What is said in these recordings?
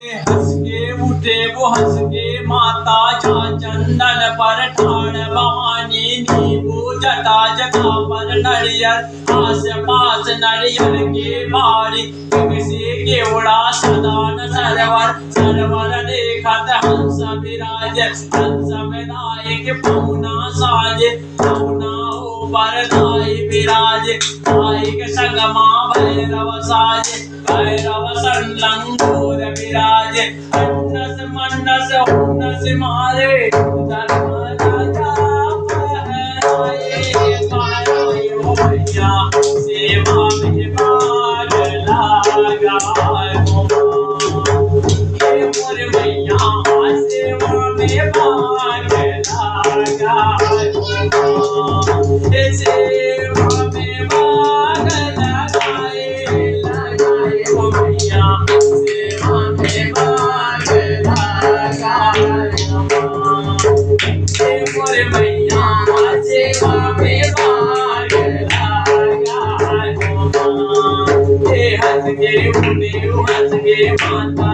हंस के उठे वो हंस के माता जा चंदन पर ठाड़ भवानी नींबू जटा जटा पर नरियर आस पास नरियर के बारी किसी के उड़ा सदान सरवर सरवर देखत हंस विराज हंस विनायक पौना साज पौना हो बरदाई विराज नायक संगमा भैरव साज भैरव संलंगोर विराज अन्नस मन्नस उन्नस मारे धर्म राजा पहराए पहराए ओ भैया सेवा में भाग लगा ये मोर भैया सेवा में भाग लगा सेवा में भाग लगाए लगाए ओ भैया सेवा में भाग लगाए मोर भैया सेवा में भाग लगाए हंस के उठे हंस के माता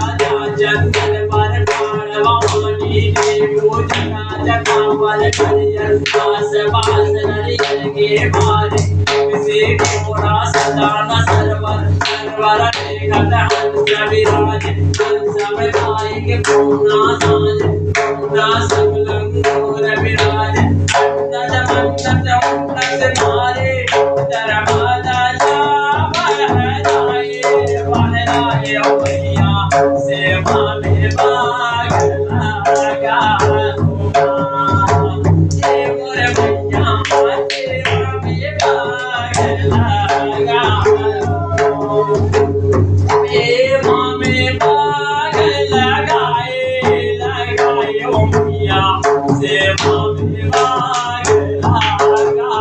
जा चंदन पर ठाड़ भवानी देवो जटा जटा पर नरियर आस पास नरियर के बारे किसी घोड़ा सदान सरवर सरवर देखत हंस विराज हंस विनायक पौना साज पौना संलंगोर विराज अन्नस मन्नस उन्नस मारे दरबाजा जा बहराए बहराए ओ भैया सेवा में भाग लगा मोर भैया सेवा में भाग लगा सेवा में भाग लगाए लगाए ओ भैया सेवा में